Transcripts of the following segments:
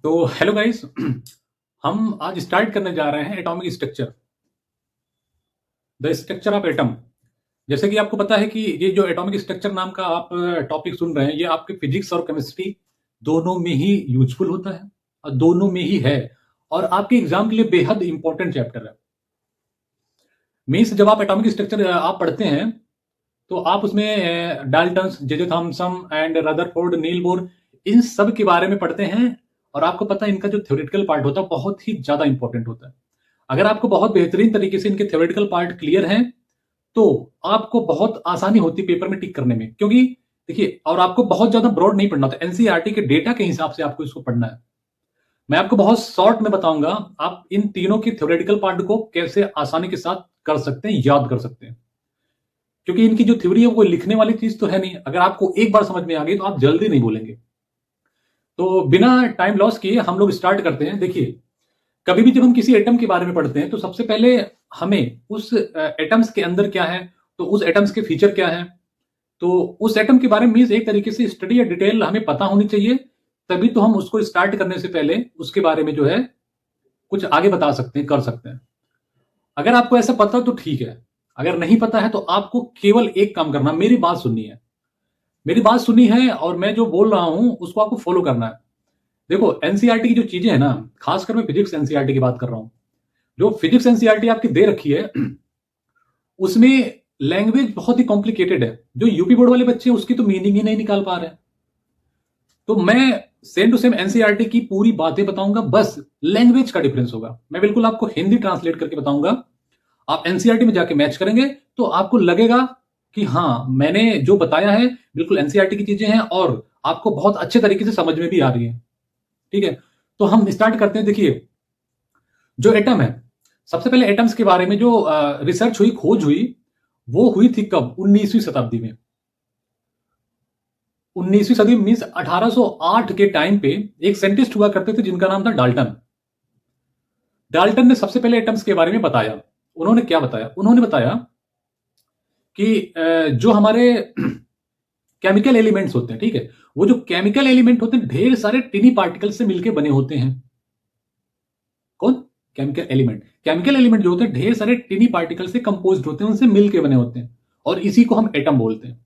तो hello guys. हम आज स्टार्ट करने जा रहे हैं atomic structure, the structure of atom. जैसे कि आपको पता है कि ये जो एटॉमिक स्ट्रक्चर नाम का आप टॉपिक सुन रहे हैं, ये आपके फिजिक्स और केमिस्ट्री दोनों में ही यूजफुल होता है और दोनों में ही है, और आपके एग्जाम के लिए बेहद इंपॉर्टेंट चैप्टर है। मीन्स जब आप एटॉमिक स्ट्रक्चर आप पढ़ते हैं तो आप उसमें Daltons, J J Thomson and Rutherford, Niels Bohr, इन सब के बारे में पढ़ते हैं। और आपको पता है इनका जो थ्योरेटिकल पार्ट होता है बहुत ही ज्यादा इंपॉर्टेंट होता है। अगर आपको बहुत बेहतरीन तरीके से इनके थ्योरेटिकल पार्ट क्लियर हैं तो आपको बहुत आसानी होती है पेपर में टिक करने में, क्योंकि देखिए, और आपको बहुत ज्यादा ब्रॉड नहीं पढ़ना होता। एनसीईआरटी के डेटा के हिसाब से आपको इसको पढ़ना है। मैं आपको बहुत शॉर्ट में बताऊंगा आप इन तीनों की थ्योरेटिकल पार्ट को कैसे आसानी के साथ कर सकते हैं, याद कर सकते हैं। क्योंकि इनकी जो थ्योरी है वो लिखने वाली चीज तो है नहीं। अगर आपको एक बार समझ में आ गई तो आप जल्दी नहीं बोलेंगे। तो बिना टाइम लॉस किए हम लोग स्टार्ट करते हैं। देखिए, कभी भी जब हम किसी एटम के बारे में पढ़ते हैं तो सबसे पहले हमें उस एटम्स के अंदर क्या है, तो उस एटम्स के फीचर क्या है, तो उस एटम के बारे में मीन्स एक तरीके से स्टडी या डिटेल हमें पता होनी चाहिए। तभी तो हम उसको स्टार्ट करने से पहले उसके बारे में जो है कुछ आगे बता सकते हैं, कर सकते हैं। अगर आपको ऐसा पता तो ठीक है, अगर नहीं पता है तो आपको केवल एक काम करना, मेरी बात सुननी है। मेरी बात सुनी है और मैं जो बोल रहा हूं उसको आपको फॉलो करना है। देखो, एनसीईआरटी की जो चीजें है ना, खासकर मैं फिजिक्स एनसीईआरटी की बात कर रहा हूं। जो फिजिक्स एनसीईआरटी आपकी दे रखी है उसमें लैंग्वेज बहुत ही कॉम्प्लिकेटेड है। जो यूपी बोर्ड वाले बच्चे हैं उसकी तो मीनिंग ही नहीं निकाल पा रहे हैं। तो मैं सेम टू सेम एनसीईआरटी की पूरी बातें बताऊंगा, बस लैंग्वेज का डिफरेंस होगा। मैं बिल्कुल आपको हिंदी ट्रांसलेट करके बताऊंगा। आप एनसीईआरटी में जाके मैच करेंगे तो आपको लगेगा कि हाँ, मैंने जो बताया है बिल्कुल एनसीईआरटी की चीजें हैं और आपको बहुत अच्छे तरीके से समझ में भी आ रही है। ठीक है, तो हम स्टार्ट करते हैं। देखिए, जो एटम है, सबसे पहले एटम्स के बारे में जो रिसर्च हुई, खोज हुई, वो हुई थी कब? 19वीं शताब्दी में। 19वीं सदी मीन्स 1808 के टाइम पे एक साइंटिस्ट हुआ करते थे जिनका नाम था डाल्टन। डाल्टन ने सबसे पहले एटम्स के बारे में बताया। उन्होंने क्या बताया? उन्होंने बताया कि जो हमारे केमिकल एलिमेंट्स होते हैं, ठीक है, वो जो केमिकल एलिमेंट होते हैं ढेर सारे टिनी पार्टिकल से मिलकर बने होते हैं। कौन? Chemical element. केमिकल एलिमेंट जो होते हैं ढेर सारे टिनी पार्टिकल से कंपोज्ड होते हैं, उनसे मिलकर बने होते हैं, और इसी को हम एटम बोलते हैं।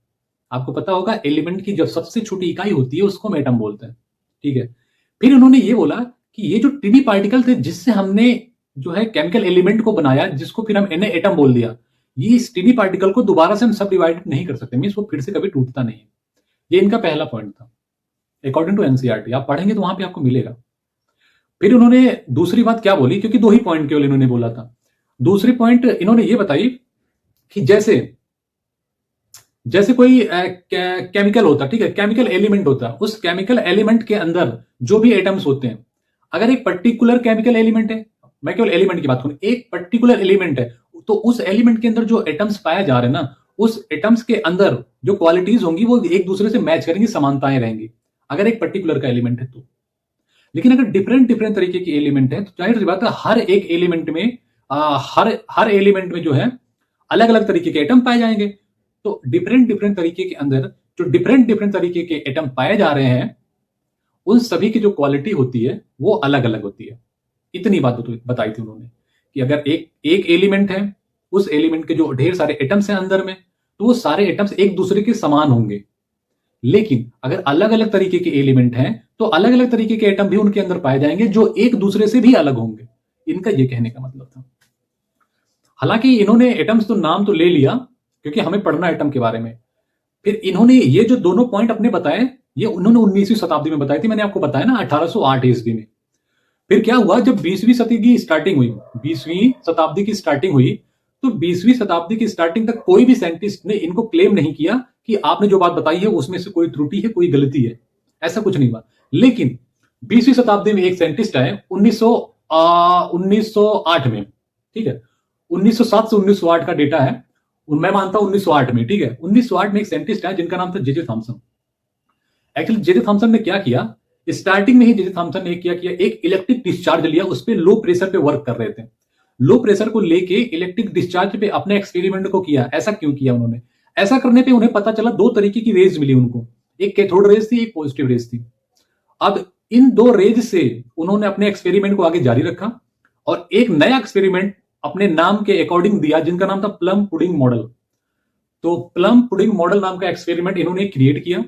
आपको पता होगा एलिमेंट की जब सबसे छोटी इकाई होती है उसको हम एटम बोलते हैं। ठीक है, फिर उन्होंने ये बोला कि ये जो टिनी पार्टिकल थे जिससे हमने जो है केमिकल एलिमेंट को बनाया, जिसको फिर हम एटम बोल दिया, ये इस टिनी पार्टिकल को दोबारा से हम सब डिवाइड नहीं कर सकते, मीन्स वो फिर से कभी टूटता नहीं है। ये इनका पहला पॉइंट था अकॉर्डिंग टू एनसीईआरटी। आप पढ़ेंगे तो वहां पे आपको मिलेगा। फिर उन्होंने दूसरी बात क्या बोली, क्योंकि दो ही पॉइंट केवल इन्होंने बोला था। दूसरी पॉइंट इन्होंने ये बताई कि जैसे जैसे कोई केमिकल होता, ठीक है, केमिकल एलिमेंट होता, उस केमिकल एलिमेंट के अंदर जो भी एटम्स होते हैं, अगर एक पर्टिकुलर केमिकल एलिमेंट है, मैं केवल एलिमेंट की बात करूं, एक पर्टिकुलर एलिमेंट है, तो उस एलिमेंट के अंदर जो एटम्स पाए जा रहे हैं ना, उस एटम्स के अंदर जो क्वालिटीज होंगी वो एक दूसरे से मैच करेंगी, समानताएं रहेंगी, अगर एक पर्टिकुलर का एलिमेंट है तो। लेकिन अगर डिफरेंट डिफरेंट तरीके के एलिमेंट है तो जाहिर सी बात है हर एक एलिमेंट में हर हर एलिमेंट में जो है अलग अलग तरीके के एटम पाए जाएंगे। तो डिफरेंट डिफरेंट तरीके के अंदर जो डिफरेंट डिफरेंट तरीके के एटम पाए जा रहे हैं, उन सभी की जो क्वालिटी होती है वो अलग अलग होती है। इतनी बात बताई थी उन्होंने कि अगर एक एक एलिमेंट है, उस एलिमेंट के जो ढेर सारे एटम्स हैं अंदर में, तो वो सारे एटम्स एक दूसरे के समान होंगे। लेकिन अगर अलग अलग तरीके के एलिमेंट हैं तो अलग अलग तरीके के एटम भी उनके अंदर पाए जाएंगे जो एक दूसरे से भी अलग होंगे। इनका यह कहने का मतलब था। हालांकि इन्होंने एटम्स तो नाम तो ले लिया क्योंकि हमें पढ़ना एटम के बारे में। फिर इन्होंने ये जो दोनों पॉइंट अपने बताए, ये उन्होंने 19वीं शताब्दी में बताई थी। मैंने आपको बताया ना 1808 ईस्वी में। फिर क्या हुआ, जब 20वीं शताब्दी की स्टार्टिंग हुई, 20वीं शताब्दी की स्टार्टिंग हुई, तो 20वीं शताब्दी की स्टार्टिंग तक कोई भी साइंटिस्ट ने इनको क्लेम नहीं किया कि आपने जो बात बताई है उसमें से कोई त्रुटि है, कोई गलती है। ऐसा कुछ नहीं हुआ। लेकिन 20वीं शताब्दी में एक साइंटिस्ट आए 1908 में, ठीक है, 1907 से 1908 का डेटा है, मैं मानता हूं 1908 में, ठीक है, 1908 में एक साइंटिस्ट है जिनका नाम था जे जे थॉमसन। एक्चुअली जे जे थॉमसन ने क्या किया, स्टार्टिंग में ही जे जे थॉमसन ने क्या किया, एक इलेक्ट्रिक डिस्चार्ज लिया, उस पर लो प्रेशर पे वर्क कर रहे थे। लो प्रेशर को लेके इलेक्ट्रिक डिस्चार्ज पे अपने एक्सपेरिमेंट को किया। ऐसा क्यों किया उन्होंने? ऐसा करने पे उन्हें पता चला दो तरीके की रेज मिली उनको, एक कैथोड रेज थी, एक पॉजिटिव रेज थी। अब इन दो रेज से उन्होंने अपने एक्सपेरिमेंट को आगे जारी रखा और एक नया एक्सपेरिमेंट अपने नाम के अकॉर्डिंग दिया, जिनका नाम था प्लम पुडिंग मॉडल। तो प्लम पुडिंग मॉडल नाम का एक्सपेरिमेंट इन्होंने क्रिएट किया।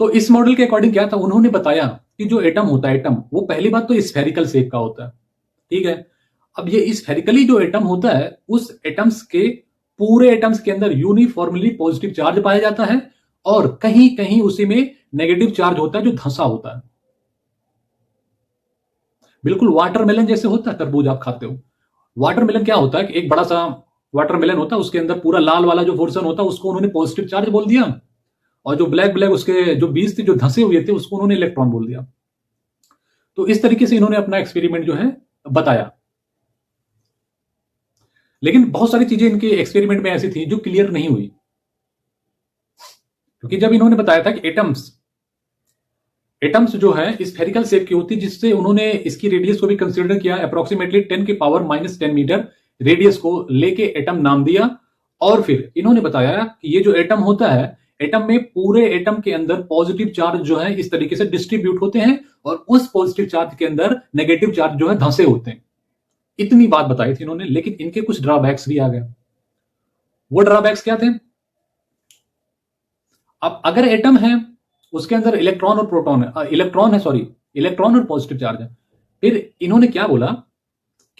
तो इस मॉडल के अकॉर्डिंग क्या था, उन्होंने बताया कि जो एटम होता है, एटम वो पहली बात तो स्फेरिकल शेप का होता है, ठीक है। अब ये स्फेरिकली जो एटम होता है, उस एटम्स के पूरे एटम्स के अंदर यूनिफॉर्मली पॉजिटिव चार्ज पाया जाता है और कहीं कहीं उसी में नेगेटिव चार्ज होता है जो धंसा होता है। बिल्कुल वाटरमेलन जैसे होता है, तरबूज आप खाते हो। वाटरमेलन क्या होता है कि एक बड़ा सा वाटरमेलन होता है, उसके अंदर पूरा लाल वाला जो पोर्शन होता है उसको उन्होंने पॉजिटिव चार्ज बोल दिया और जो ब्लैक ब्लैक उसके जो बीज थे, जो धंसे हुए थे, उसको उन्होंने इलेक्ट्रॉन बोल दिया। तो इस तरीके से इन्होंने अपना एक्सपेरिमेंट जो है बताया। लेकिन बहुत सारी चीजें इनके एक्सपेरिमेंट में ऐसी थी जो क्लियर नहीं हुई, क्योंकि जब इन्होंने बताया था कि एटम्स जो है स्फेरिकल शेप की होती, जिससे उन्होंने इसकी रेडियस को भी कंसीडर किया, अप्रोक्सीमेटली 10 की पावर -10 मीटर रेडियस को लेके एटम नाम दिया। और फिर इन्होंने बताया कि ये जो एटम होता है, एटम में पूरे एटम के अंदर पॉजिटिव चार्ज जो है इस तरीके से डिस्ट्रीब्यूट होते हैं और उस पॉजिटिव चार्ज के अंदर नेगेटिव चार्ज जो है धंसे होते हैं। इतनी बात बताई थी इन्होंने, लेकिन इनके कुछ ड्रॉबैक्स भी आ गए। वो ड्रॉबैक्स क्या थे? अब अगर एटम है, उसके अंदर इलेक्ट्रॉन और प्रोटॉन है, इलेक्ट्रॉन और पॉजिटिव चार्ज है, फिर इन्होंने क्या बोला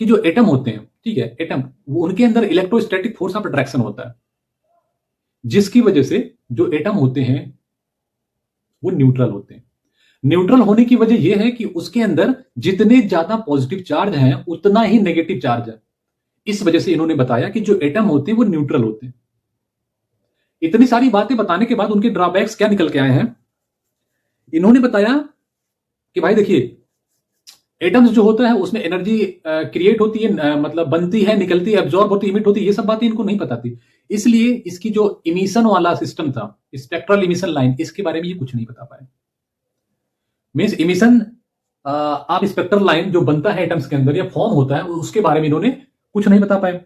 कि जो एटम होते हैं, ठीक है, एटम उनके अंदर इलेक्ट्रोस्टैटिक फोर्स ऑफ अट्रैक्शन होता है, जिसकी वजह से जो एटम होते हैं वो न्यूट्रल होते हैं। न्यूट्रल होने की वजह यह है कि उसके अंदर जितने ज्यादा पॉजिटिव चार्ज हैं उतना ही नेगेटिव चार्ज है। इस वजह से इन्होंने बताया कि जो एटम होते हैं वो न्यूट्रल होते हैं। इतनी सारी बातें बताने के बाद उनके ड्रॉबैक्स क्या निकल के आए हैं? इन्होंने बताया कि भाई देखिए, एटम्स जो होता है उसमें एनर्जी क्रिएट होती है, मतलब बनती है, निकलती है, एब्जॉर्ब होती है, इमिट होती है, ये सब बातें इनको नहीं पता थी। इसलिए इसकी जो इमिशन वाला सिस्टम था, स्पेक्ट्रल इमिशन लाइन, इसके बारे में ये कुछ नहीं बता पाए। मीन्स इमिशन, आप स्पेक्ट्रल लाइन जो बनता है एटम्स के अंदर या फॉर्म होता है, उसके बारे में इन्होंने कुछ नहीं बता पाए।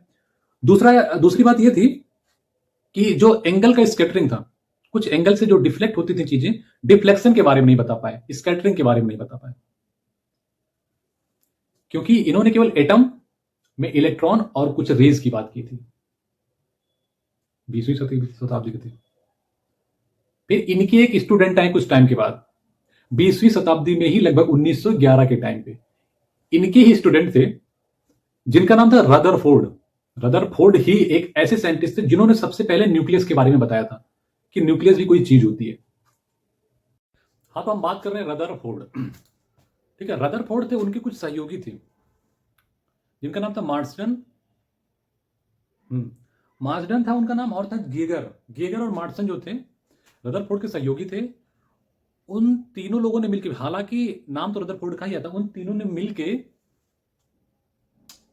दूसरी बात यह थी कि जो एंगल का स्कैटरिंग था, कुछ एंगल से जो डिफ्लेक्ट होती थी चीजें, डिफ्लेक्शन के बारे में नहीं बता पाए, स्कैटरिंग के बारे में नहीं बता पाए, क्योंकि इन्होंने केवल एटम में इलेक्ट्रॉन और कुछ रेज की बात की थी। 20वीं शताब्दी की थी। फिर इनके एक स्टूडेंट आए कुछ टाइम के बाद, 20वीं शताब्दी में ही, लगभग 1911 के टाइम पे इनके ही स्टूडेंट थे जिनका नाम था रदरफोर्ड। रदरफोर्ड ही एक ऐसे साइंटिस्ट थे जिन्होंने सबसे पहले न्यूक्लियस के बारे में बताया था कि न्यूक्लियस भी कोई चीज होती है। हाँ, तो हम बात कर रहे हैं रदरफोर्ड, ठीक है। रदरफोर्ड थे, उनके कुछ सहयोगी थे जिनका नाम था मार्सडन। मार्सडन था उनका नाम, और था गेगर और मार्सडन जो थे रदरफोर्ड के सहयोगी थे। उन तीनों लोगों ने मिलकर, हालांकि नाम तो रदरफोर्ड का ही आता, उन तीनों ने मिलकर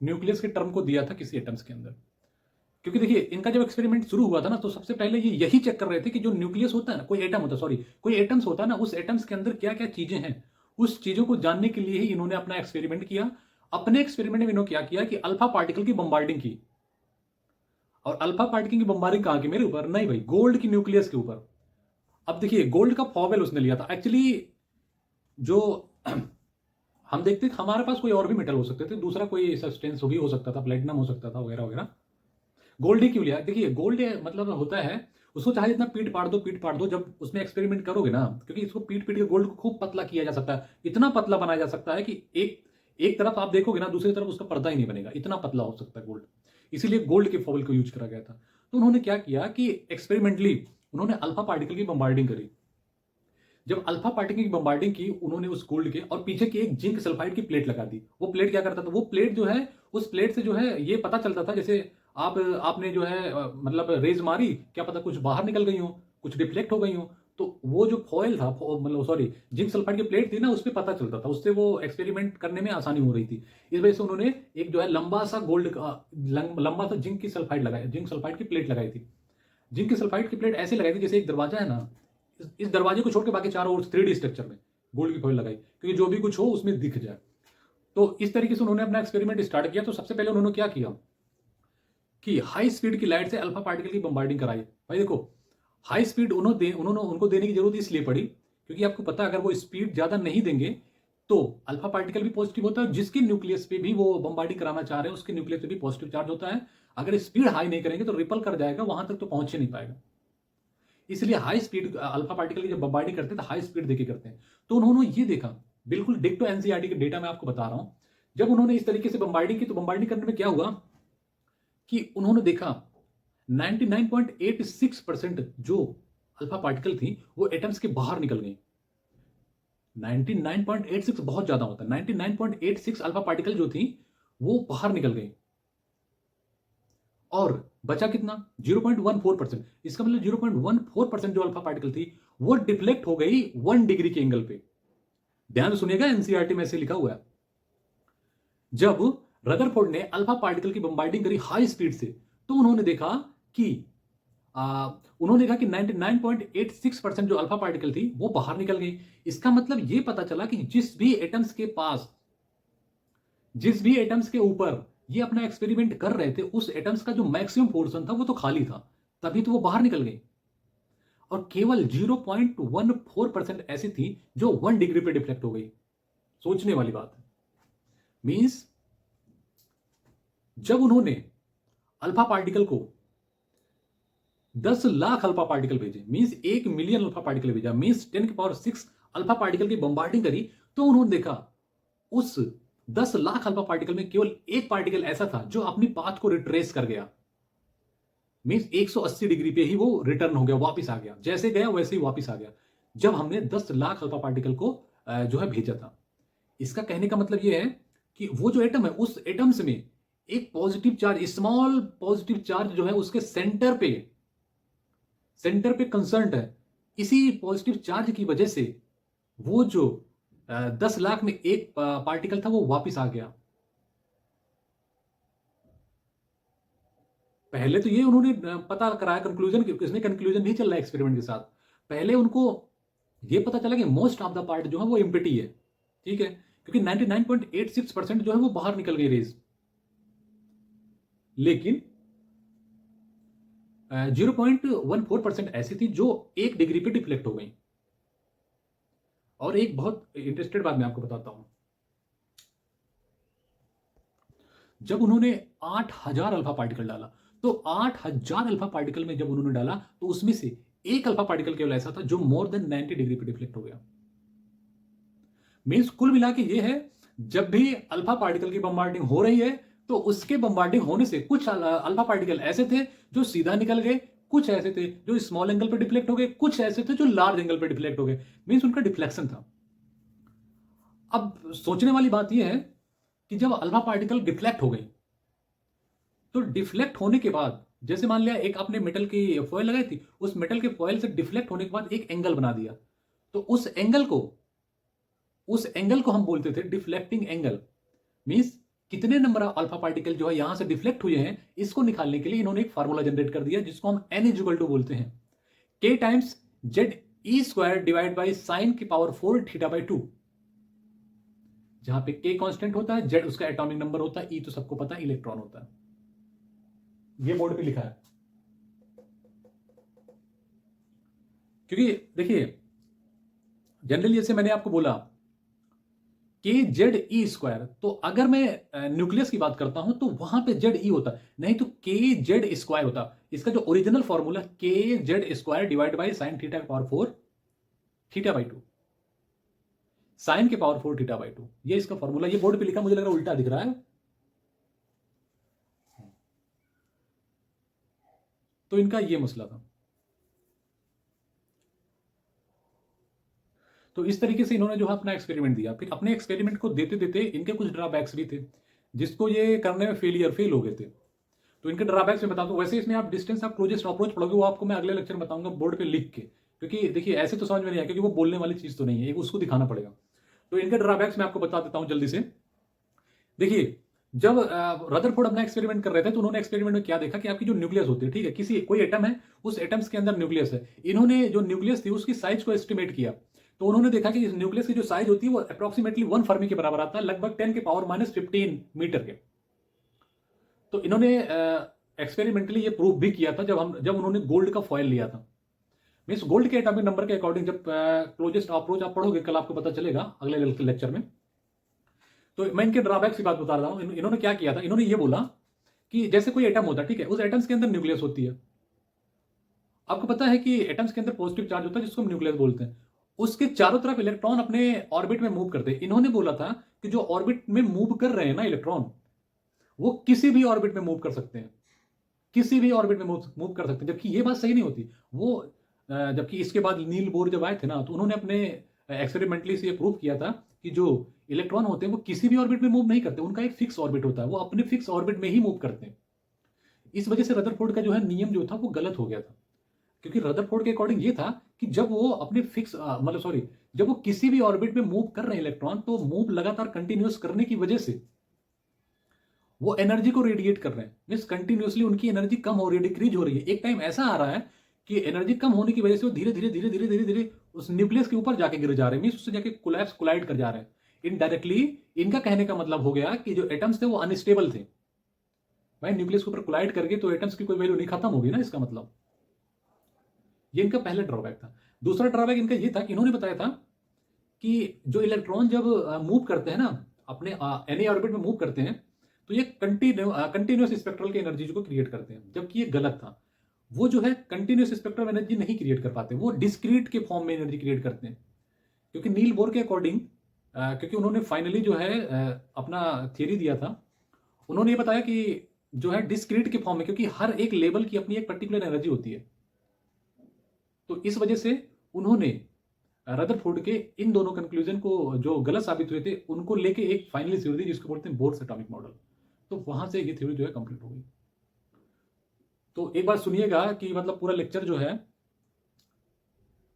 न्यूक्लियस के टर्म को दिया था किसी एटम्स के अंदर। क्योंकि देखिए, इनका जब एक्सपेरिमेंट शुरू हुआ था ना, तो सबसे पहले ये यही चेक कर रहे थे कि जो न्यूक्लियस होता है ना, कोई एटम्स होता है ना, उस एटम्स के अंदर क्या क्या चीजें हैं, उस चीजों को जानने के लिए ही इन्होंने अपना एक्सपेरिमेंट किया। अपने एक्सपेरिमेंट में इन्होंने क्या किया कि अल्फा पार्टिकल की बम्बार्डिंग की। और अल्फा पार्टिकल की बम्बार्डिंग कहां की? मेरे ऊपर नहीं भाई, गोल्ड की न्यूक्लियस के ऊपर। अब देखिए, गोल्ड का फॉर्मेल उसने लिया था। एक्चुअली जो हम देखते थे, हमारे पास कोई और भी मेटल हो सकते थे, दूसरा कोई सब्सटेंस भी हो सकता था, प्लेटिनम हो सकता था, वगैरह वगैरह। गोल्ड ही क्यों लिया? देखिए, गोल्ड मतलब होता है, उसको चाहे जितना पीट पाट दो, जब उसमें एक्सपेरिमेंट करोगे ना, क्योंकि इसको पीट पीट के गोल्ड को खूब पतला किया जा सकता है, इतना पतला बनाया जा सकता है कि एक तरफ आप देखोगे ना, दूसरी तरफ उसका पर्दा ही नहीं बनेगा, इतना पतला हो सकता है गोल्ड। इसीलिए गोल्ड के फॉइल को यूज करा गया था। तो उन्होंने क्या किया कि एक्सपेरिमेंटली उन्होंने अल्फा पार्टिकल की बम्बार्डिंग करी। जब अल्फा पार्टिकल की बम्बार्डिंग की उन्होंने उस गोल्ड के, और पीछे की एक जिंक सल्फाइड की प्लेट लगा दी। वो प्लेट क्या करता था? वो प्लेट जो है, उस प्लेट से जो है ये पता चलता था, जैसे आपने जो है मतलब रेज मारी, क्या पता कुछ बाहर निकल गई हो, कुछ डिफ्लेक्ट हो गई हो, तो वो जो फॉइल था, मतलब सॉरी, जिंक सल्फाइड की प्लेट थी ना, उस पर पता चलता था, उससे वो एक्सपेरिमेंट करने में आसानी हो रही थी। इस वजह से उन्होंने एक जो है लंबा सा लंबा सा जिंक सल्फाइड की प्लेट लगाई थी। जिंक की सल्फाइड की प्लेट ऐसे लगाई थी जैसे एक दरवाजा है ना, इस दरवाजे को छोड़ के बाकी चारों ओर 3D स्ट्रक्चर में गोल्ड की फॉइल लगाई, क्योंकि जो भी कुछ हो उसमें दिख जाए। तो इस तरीके से उन्होंने अपना एक्सपेरिमेंट स्टार्ट किया। तो सबसे पहले उन्होंने क्या किया कि हाई स्पीड की लाइट से अल्फा पार्टिकल की बम्बार्डिंग कराई। भाई देखो, हाई स्पीड उनको देने की जरूरत इसलिए पड़ी क्योंकि आपको पता है अगर वो स्पीड ज्यादा नहीं देंगे तो अल्फा पार्टिकल भी पॉजिटिव होता है, जिसके न्यूक्लियस पे भी वो बम्बार्डिंग कराना चाह रहे हैं उसके न्यूक्लियस पे भी पॉजिटिव चार्ज होता है। अगर स्पीड हाई नहीं करेंगे तो रिपल कर जाएगा, वहां तक तो पहुंच ही नहीं पाएगा। इसलिए हाई स्पीड अल्फा पार्टिकल की जब बम्बार्डिंग करते हैं तो हाई स्पीड देके करते हैं। तो उन्होंने ये देखा, बिल्कुल डिक्टो एनसीईआरटी के डेटा मैं आपको बता रहा हूं, जब उन्होंने इस तरीके से बम्बार्डिंग की तो बम्बार्डिंग करने में क्या हुआ कि उन्होंने देखा 99.86% जो अल्फा पार्टिकल थी वो एटम्स के बाहर निकल गई। 99.86 बहुत ज्यादा होता है। 99.86 अल्फा पार्टिकल जो थी वो बाहर निकल गई और बचा कितना 0.14%। इसका मतलब 0.14% जो अल्फा पार्टिकल थी वो डिफ्लेक्ट हो गई 1 डिग्री के एंगल पे। ध्यान से सुनिएगा, एनसीईआरटी में ऐसे लिखा हुआ है। जब रदरफोर्ड ने अल्फा पार्टिकल की बम्बार्डिंग करी हाई स्पीड से तो उन्होंने देखा कि 99.86% जो अल्फा पार्टिकल थी वो बाहर निकल गई। इसका मतलब यह पता चला कि जिस भी एटम्स के पास, जिस भी एटम्स के ऊपर ये अपना एक्सपेरिमेंट कर रहे थे उस एटम्स का जो मैक्सिमम पोर्शन था वो तो खाली था, तभी तो वो बाहर निकल गई। और केवल 0.14% ऐसी थी जो 1 डिग्री पे डिफ्लेक्ट हो गई। सोचने वाली बात है। मींस जब उन्होंने अल्फा पार्टिकल को 10 लाख अल्फा पार्टिकल भेजे, मींस 1 मिलियन अल्फा पार्टिकल भेजा, मींस 10⁶ अल्फा पार्टिकल की बम्बार्डिंग करी, तो उन्होंने देखा उस 10 लाख अल्फा पार्टिकल में केवल एक पार्टिकल ऐसा था जो अपनी पाथ को रिट्रेस कर गया। मींस 180 डिग्री पे ही वो रिटर्न हो गया, वापस आ गया, जैसे गया वैसे ही वापस आ गया जब हमने 10 लाख अल्फा पार्टिकल को जो है भेजा था। इसका कहने का मतलब यह है कि वो जो एटम है उस एटम्स में एक positive charge, small positive charge जो है उसके सेंटर पे कंसर्न है। इसी पॉजिटिव चार्ज की वजह से वो जो 10 लाख में एक पार्टिकल था वो वापस आ गया। पहले तो ये उन्होंने पता कराया, कंक्लूजन, इसमें कंक्लूजन नहीं चल रहा है एक्सपेरिमेंट के साथ। पहले उनको ये पता चला कि मोस्ट ऑफ द पार्ट जो है वो एम्प्टी है, ठीक है, क्योंकि 99.86% जो है वो बाहर निकल गई रेज, लेकिन 0.14% ऐसी थी जो 1 डिग्री पे डिफ्लेक्ट हो गई। और एक बहुत इंटरेस्टेड बात मैं आपको बताता हूं, जब उन्होंने 8000 अल्फा पार्टिकल डाला तो 8000 अल्फा पार्टिकल में जब उन्होंने डाला तो उसमें से एक अल्फा पार्टिकल केवल ऐसा था जो मोर देन 90 डिग्री पे डिफ्लेक्ट हो गया। मींस कुल मिला के ये है, जब भी अल्फा पार्टिकल की बम्बार्डिंग हो रही है तो उसके बम्बार्डिंग होने से कुछ अल्फा पार्टिकल ऐसे थे जो सीधा निकल गए, कुछ ऐसे थे जो स्मॉल एंगल पर डिफ्लेक्ट हो गए, कुछ ऐसे थे जो लार्ज एंगल पर डिफ्लेक्ट हो गए। मींस उनका डिफ्लेक्शन था। अब सोचने वाली बात यह है कि जब अल्फा पार्टिकल डिफ्लेक्ट हो गई तो डिफ्लेक्ट होने के बाद, जैसे मान लिया एक आपने मेटल की फॉयल लगाई थी, उस मेटल के फॉयल से डिफ्लेक्ट होने के बाद एक एंगल बना दिया, तो उस एंगल को हम बोलते थे डिफ्लेक्टिंग एंगल। मींस कितने नंबर ऑफ अल्फा पार्टिकल जो है यहां से डिफ्लेक्ट हुए हैं, इसको निकालने के लिए इन्होंने एक फार्मूला जनरेट कर दिया जिसको हम n इक्वल टू बोलते हैं k times Z E square divide by sine की पावर 4 थीटा बाई 2, जहां पे k कांस्टेंट होता है, z उसका एटॉमिक नंबर होता है, e तो सबको पता है इलेक्ट्रॉन होता है। ये बोर्ड पे लिखा है, क्योंकि देखिए जनरली जैसे मैंने आपको बोला के जेड ई स्क्वायर, तो अगर मैं न्यूक्लियस की बात करता हूं तो वहां पे जेड ई होता, नहीं तो के जेड स्क्वायर होता। इसका जो ओरिजिनल फॉर्मूला के Z square divide by sine theta की पावर 4 थीटा बाई 2, साइन के पावर 4 थीटा बाई 2, ये इसका फॉर्मूला। ये बोर्ड पे लिखा, मुझे लग रहा है उल्टा दिख रहा है। तो इनका ये मसला था। तो इस तरीके से इन्होंने जो है अपना एक्सपेरिमेंट दिया। फिर अपने एक्सपेरिमेंट को देते देते इनके कुछ ड्रॉबैक्स भी थे, जिसको ये करने में फेल हो गए थे। तो इनके ड्रॉबैक्स में बताता हूं। वैसे इसमें आप डिस्टेंस ऑफ क्लोजेस्ट अप्रोच पढ़ोगे, वो आपको मैं अगले लेक्चर में बताऊंगा बोर्ड पे लिख के, क्योंकि देखिए ऐसे तो समझ में नहीं आया, क्योंकि वो बोलने वाली चीज तो नहीं है, एक उसको दिखाना पड़ेगा। तो इनके ड्रॉबैक्स मैं आपको बता देता हूं जल्दी से। देखिए जब रदरफोर्ड अपना एक्सपेरिमेंट कर रहे थे तो उन्होंने एक्सपेरिमेंट में क्या देखा कि आपकी जो न्यूक्लियस होती है, ठीक है, किसी कोई एटम है, उस एटम्स के अंदर न्यूक्लियस है। इन्होंने जो न्यूक्लियस थी उसकी साइज को एस्टिमेट किया, तो उन्होंने देखा कि इस न्यूक्लियस की जो साइज होती है वो अप्रोक्सीमेटली 1 फर्मी के बराबर आता है, लगभग 10 के पावर -15 मीटर के। तो इन्होंने एक्सपेरिमेंटली ये प्रूव भी किया था जब उन्होंने गोल्ड का फॉयल लिया था। मीन्स गोल्ड के एटॉमिक नंबर के अकॉर्डिंग जब क्लोजेस्ट अप्रोच आप पढ़ोगे, कल आपको पता चलेगा अगले लेक्चर में। तो मैं इनके ड्रॉबैक्स की बात बता रहा हूं। इन्होंने क्या किया था, इन्होंने ये बोला कि जैसे कोई एटम होता है, ठीक है, उस एटम्स के अंदर न्यूक्लियस होती है। आपको पता है कि एटम्स के अंदर पॉजिटिव चार्ज होता है जिसको हम न्यूक्लियस बोलते हैं। उसके चारों तरफ इलेक्ट्रॉन अपने ऑर्बिट में मूव करते हैं। इन्होंने बोला था कि जो ऑर्बिट में मूव कर रहे हैं ना इलेक्ट्रॉन, वो किसी भी ऑर्बिट में मूव कर सकते हैं, किसी भी ऑर्बिट में मूव कर सकते हैं, जबकि ये बात सही नहीं होती। वो जबकि इसके बाद नील बोर जब आए थे ना, तो उन्होंने अपने एक्सपेरिमेंटली से प्रूव किया था कि जो इलेक्ट्रॉन होते हैं वो किसी भी ऑर्बिट में मूव नहीं करते, उनका एक फिक्स ऑर्बिट होता है, वो अपने फिक्स ऑर्बिट में ही मूव करते हैं। इस वजह से रदरफोर्ड का जो है नियम जो था वो गलत हो गया था, क्योंकि रदरफोर्ड के अकॉर्डिंग ये था कि जब वो अपने फिक्स मतलब सॉरी, जब वो किसी भी ऑर्बिट में मूव कर रहे हैं इलेक्ट्रॉन, तो मूव लगातार कंटिन्यूस करने की वजह से वो एनर्जी को रेडिएट कर रहे हैं। मीन्स कंटिन्यूसली उनकी एनर्जी कम हो रही है, डिक्रीज हो रही है। एक टाइम ऐसा आ रहा है कि एनर्जी कम होने की वजह से वो धीरे धीरे धीरे धीरे धीरे धीरे उस न्यूक्लियस के ऊपर जाके गिर जा रहे हैं, मीन्स उससे जाके कोलाइड कर जा रहे हैं। इनडायरेक्टली इनका कहने का मतलब हो गया कि जो एटम्स थे वो अनस्टेबल थे। भाई न्यूक्लियस के ऊपर कोलाइड करके तो एटम्स की कोई वैल्यू नहीं, खत्म होगी ना, इसका मतलब। ये इनका पहला ड्रॉबैक था। दूसरा ड्रॉबैक इनका ये था कि इन्होंने बताया था कि जो इलेक्ट्रॉन जब मूव करते हैं ना, अपने एनी ऑर्बिट में मूव करते हैं, तो ये कंटिन्यूस स्पेक्ट्रल की एनर्जी को क्रिएट करते हैं, जबकि ये गलत था। वो जो है कंटिन्यूस स्पेक्ट्रल एनर्जी नहीं क्रिएट कर पाते, वो डिस्क्रीट के फॉर्म में एनर्जी क्रिएट करते हैं। क्योंकि नील बोर के अकॉर्डिंग, क्योंकि उन्होंने फाइनली जो है अपना थियरी दिया था, उन्होंने ये बताया कि जो है डिस्क्रीट के फॉर्म में, क्योंकि हर एक लेवल की अपनी एक पर्टिकुलर एनर्जी होती है। तो इस वजह से उन्होंने रदरफोर्ड के इन दोनों कंक्लूजन को जो गलत साबित हुए थे, उनको लेके एक फाइनली थ्योरी दी जिसको बोलते हैं बोर्स एटॉमिक मॉडल। तो वहां से ये थ्योरी जो है कंप्लीट हो गई। तो एक बार सुनिएगा कि मतलब पूरा लेक्चर जो है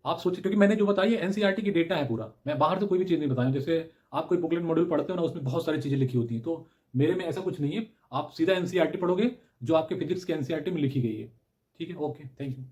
आप सोचिए, क्योंकि मैंने जो बताई है एनसीईआरटी की डेटा है पूरा, मैं बाहर से कोई भी चीज नहीं बताया। जैसे आप कोई बुकलेट मॉड्यूल पढ़ते हो ना, उसमें बहुत सारी चीजें लिखी होती हैं, तो मेरे में ऐसा कुछ नहीं है। आप सीधा एनसीईआरटी पढ़ोगे जो आपके फिजिक्स के एनसीईआरटी में लिखी गई है। ठीक है, ओके, थैंक यू।